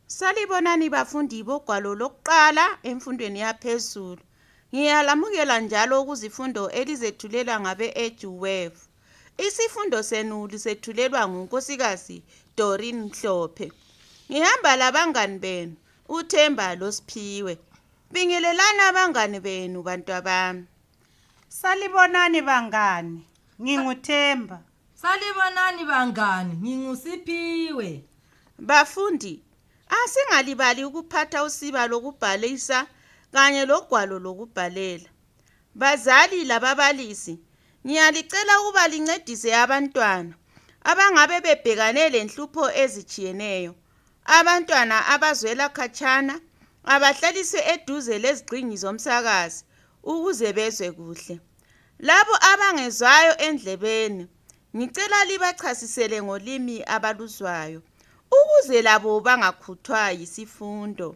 Salibonani bafundi bogwalo lokuqala emfundweni yaphezulu. Ngiyalamukela njalo kuzifundo elizethulela ngabe-EduWave. Isifundo senu lisethulelwa ngunkosikazi Doreen Mhlophe. Ngihamba labangani benu, uThemba loSiphiwe. Bingelelani abangani benu bantwabami. Salibonani bangani, nginguThemba. Salibonani bangani, ngingusiphiwe. Bafundi, asingalibali ukuphatha usiba lokubhalisa kanye logwalo lokubhalela. Bazali lababalisi, ngiyalicela ukuba lincedise abantwana abangabe bebhekane lenhlupho ezitshiyeneyo. Abantwana abazwela khatshana abahlaliswe eduze lezigxingi zomsakazi ukuze bezwe kuhle. Labo abangezwayo endlebeni, ngicela libachasisele ngolimi abaluzwayo ukuze labo bangakhuthwa yisifundo.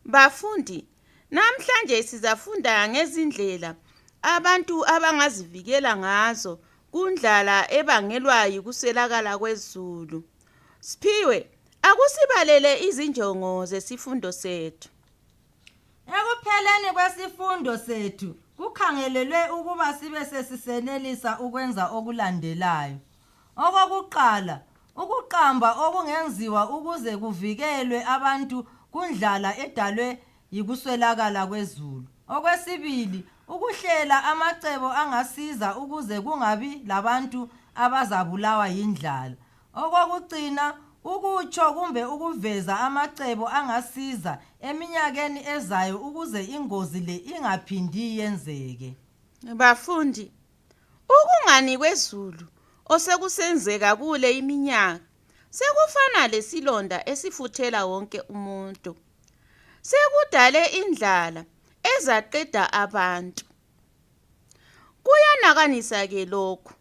Bafundi, namhlanje sizafunda ngezindlela abantu abangazivikela ngazo kundlala ebangelwa yikuswelakala kwezulu. Siphiwe, akusibalele izinjongo zesifundo sethu. Ekupheleni kwesifundo sethu kukhangelelwe ukuba sibe sesisenelisa ukwenza okulandelayo. Okokuqala, ukuqamba okungenziwa ukuze kuvikelwe abantu kundlala edalwe yikuswelakala kwezulu. Okwesibili, ukuhlela amacebo angasiza ukuze kungabi labantu abazabulawa yindlala. Okokugcina, ukutsho kumbe ukuveza amacebo angasiza eminyakeni ezayo ukuze ingozi le ingaphindi yenzeke. Bafundi, ukungani kwezulu osekusenzeka kule iminyaka sekufana lesilonda esifuthela wonke umuntu. Sekudale indlala ezaqeda abantu. Kuyanakanisa ke lokhu.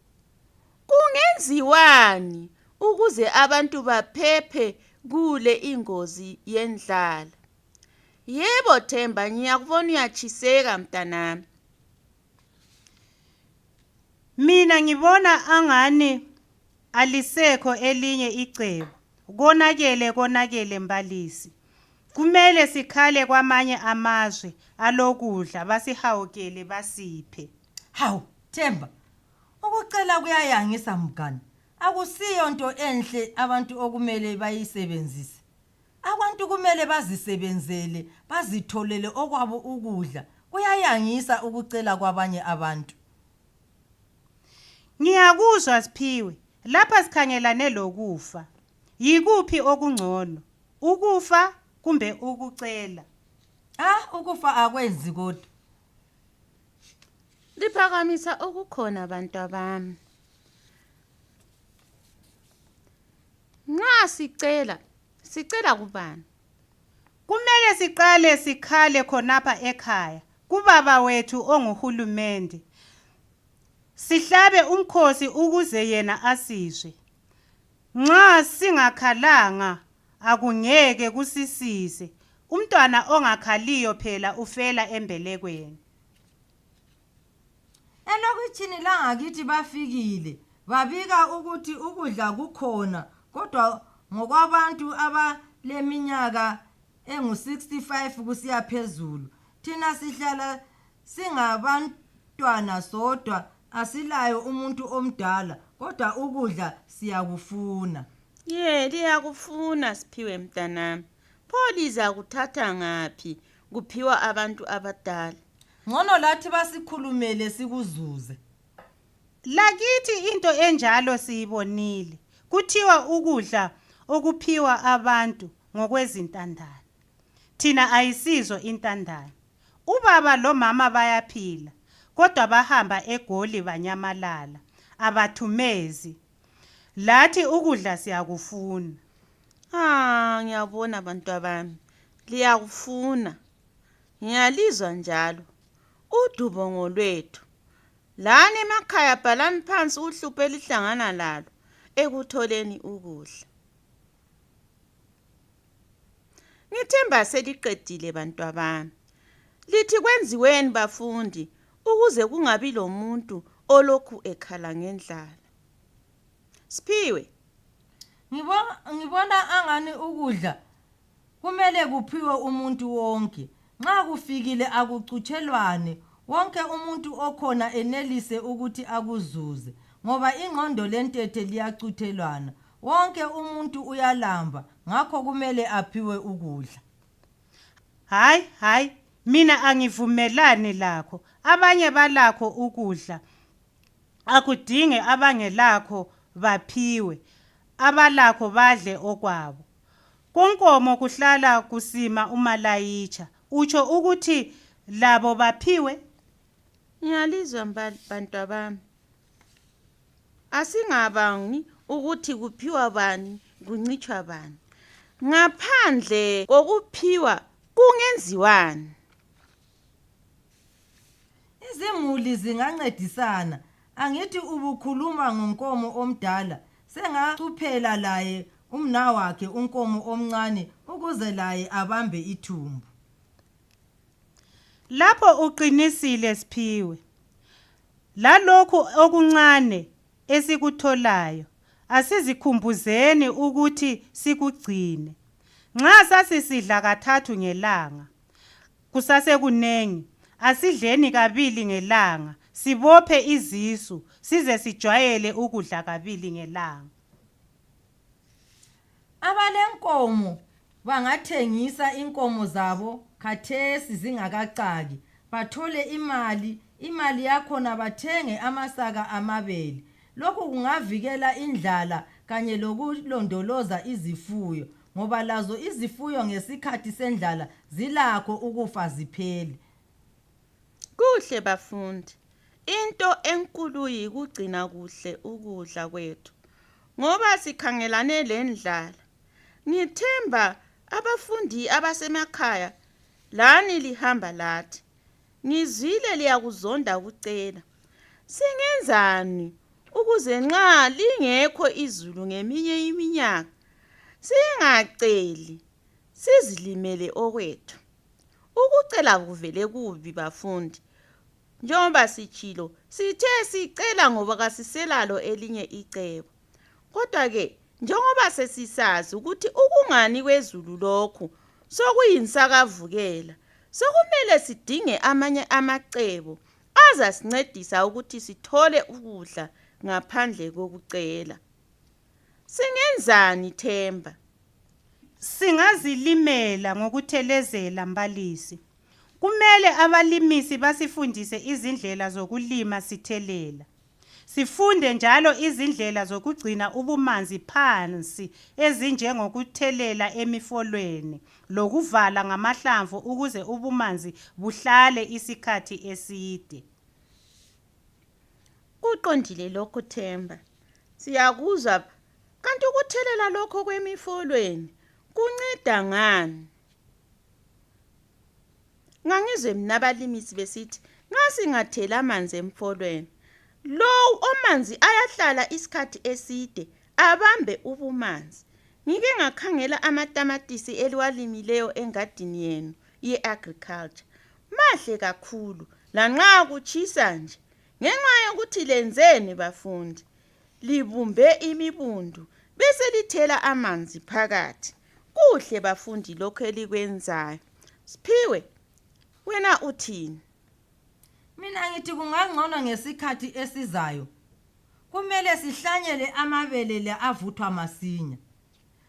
Kungenziwani ukuze abantu baphephe kule ingozi yendlala? Yebo Themba, ngiyakubona uyatshiseka mntanami. Mina ngibona angani alisekho elinye icebo. Konakele mbalisi. Kumele sikhale kwamanye amazwe alokudla basihawukele basiphe. Hawu, Themba, ukucela kuyayangisa mngani. Akusiyo nto enhle abantu okumele bayisebenzise. Abantu kumele bazisebenzele, bazitholele okwabo ukudla. Kuyayangisa ukucela kwabanye abantu. Ngiyakuzwa Siphiwe, lapha sikhangelane lokufa. Yikuphi okungcono? Ukufa kumbe ukucela? Ukufa akwenzi kodwa. Liphakamisa okukhona bantwabami. Nxa sicela kubani? Kumele siqale sikhale khonapha ekhaya kubaba wethu onguhulumende. Sihlabe umkhosi ukuze yena asizwe. Nxa singakhalanga akungeke kusisize. Umntwana ongakhaliyo phela ufela embelekweni. Elokitshini langakithi bafikile, babika ukuthi ukudla kukhona, kodwa ngokwabantu abaleminyaka engu-65 kusiya phezulu. Thina sihlala singabantwana sodwa, asilayo umuntu omdala, kodwa ukudla siyakufuna. Liyakufuna Siphiwe mntanami. Pho liza kuthatha ngaphi kuphiwa abantu abadala? Ngcono lathi basikhulumele sikuzuze. Lakithi into enjalo siyibonile. Kuthiwa ukudla okuphiwa abantu ngokwezintandane. Thina ayisizo intandane. Ubaba lomama bayaphila, kodwa bahamba eGoli banyamalala, abathumezi. Lathi ukudla siyakufuna. Ngiyabona bantwabami, liyakufuna. Ngiyalizwa njalo. Udubo ngolwethu. Lani emakhaya bhalani phansi uhlupho elihlangana lalo ekutholeni ukudla. Ngithemba seliqedile bantwabami. Lithi kwenziweni bafundi ukuze kungabi lomuntu olokhu ekhala ngendlala. Siphiwe, Ngibona angani ukudla kumele kuphiwe umuntu wonke. Nxa kufikile akucutshelwane, wonke umuntu okhona enelise ukuthi akuzuze, ngoba ingqondo lentethe liyacuthelwana. Wonke umuntu uyalamba, ngakho kumele aphiwe ukudla. Hayi, mina angivumelani lakho. Abanye balakho ukudla, akudinge abangelakho baphiwe, abalakho badle okwabo. Konkomo kuhlala kusima umalayitsha. Utsho ukuthi labo baphiwe? Ngiyalizwa bantwabami. Asingabangi ukuthi kuphiwa bani, kuncitshwa bani. Ngaphandle kokuphiwa kungenziwani? Izimuli zingancedisana. Angithi ubukhuluma ngonkomo omdala, sengacuphela laye umnawakhe unkomo omncane ukuze laye abambe ithumbu. Lapho uqinisile Siphiwe. Lalokhu okuncane esikutholayo asizikhumbuzeni ukuthi sikugcine. Nxa sasisidla kathathu ngelanga kusasekunengi, asidleni kabili ngelanga, sibophe izisu size sijwayele ukudla kabili ngelanga. Abalenkomo bangathengisa inkomo zabo khathesi zingakacaki, bathole imali yakhona bathenge amasaka amabele. Lokhu kungavikela indlala kanye lokulondoloza izifuyo, ngoba lazo izifuyo ngesikhathi sendlala zilakho ukufa ziphele. Kuhle bafundi. Into enkulu yikugcina kuhle ukudla kwethu, ngoba sikhangelane lendlala. Ngithemba abafundi abasemakhaya lani lihamba lathi. Ngizwile liyakuzonda ukucela. Singenzani ukuze nxa lingekho izulu ngeminye iminyaka singaceli, sizilimele okwethu? Ukucela kuvele kubi bafundi. Njengoba sitshilo, sithe sicela ngoba kasiselalo elinye icebo. Kodwa ke njengoba sesisazi ukuthi ukungani kwezulu lokhu sokuyinsakavukela, sokumele sidinge amanye amacebo azasincedisa ukuthi sithole ukudla ngaphandle kokucela. Singenzani Themba? Singazilimela ngokuthelezela mbalisi. Kumele abalimisi basifundise izindlela zokulima sithelela. Sifunde njalo izindlela zokugcina ubumanzi phansi ezinjengokuthelela emifolweni lokuvala ngamahlamvu ukuze ubumanzi buhlale isikhathi eside. Kuqondile lokho Themba. Siyakuzwa, kanti ukuthelela lokho kwemifolweni kunceda ngani? Ngangizwe mina abalimisi besithi nxa singathela amanzi emfolweni, lowu amanzi ayahlala isikhathi eside abambe ubumanzi. Ngike ngakhangela amatamatisi eliwalimileyo engadini yenu ye-agriculture. Mahle kakhulu lanxa kutshisa nje. Ngenxa yokuthi lenzeni bafundi? Libumbe imibundu bese lithela amanzi phakathi. Kuhle bafundi lokho elikwenzayo. Siphiwe, wena uthini? Mina ngithi kungangcono ngesikhathi esizayo. Kumele sihlanyele amabele la avuthwa masinya.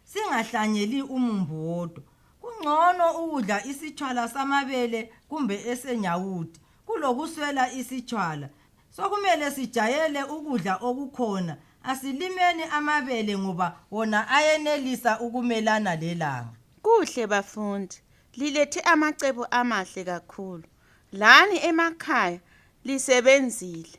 Singahlanyeli umumbu wodwa. Kungcono ukudla isitshwala samabele kumbe esenyawuthi kulokuswela isitshwala. Sokumele sijayele ukudla okukhona. Asilimeni amabele ngoba wona ayenelisa ukumelana lelanga. Kuhle bafundi, lilethe amacebo amahle kakhulu. Lani emakhaya lisebenzile.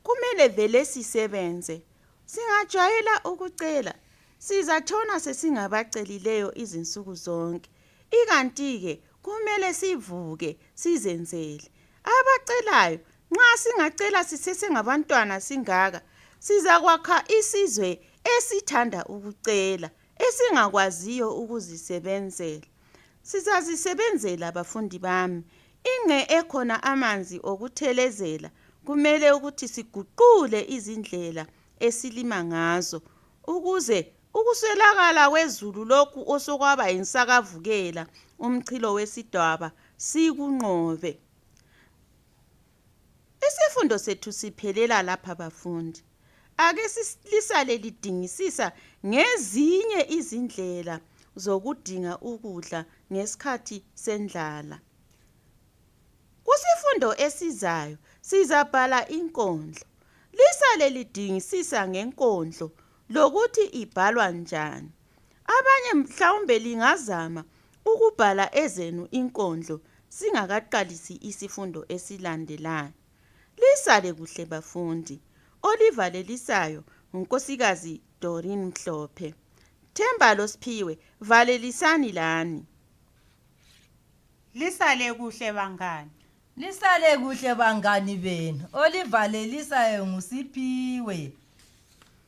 Kumele vele sisebenze. Singajwayela ukucela, sizatshona sesingabacelileyo izinsuku zonke. Ikanti-ke kumele sivuke sizenzele. Abacelayo, nxa singacela sisesengabantwana singaka, sizakwakha isizwe esithanda ukucela, esingakwaziyo ukuzisebenzela. Sizazisebenzela bafundi bami. Inge ekhona amanzi okuthelezela, kumele ukuthi siguqule izindlela esilima ngazo ukuze Ukuswelakala kwezulu lokhu osokwaba yinsakavukela umchilo wesidwaba sikunqobe. Isifundo sethu siphelela lapha bafundi. Ake lisale lidingisisa ngezinye izindlela zokudinga ukudla ngesikhathi sendlala. Kusifundo esizayo sizabhala inkondlo. Lisale lidingisisa ngenkondlo lokuthi ibhalwa njani. Abanye mhlawumbe lingazama ukubhala ezenu inkondlo singakaqalisi isifundo esilandelayo. Lisale kuhle bafundi. Olivalelisayo unkosikazi Doreen Mhlophe. Themba Losiphiwe, valelisani lani. Lisale kuhle bangani. Lisale kuhle bangani benu. Olivalelisayo nguSiphiwe.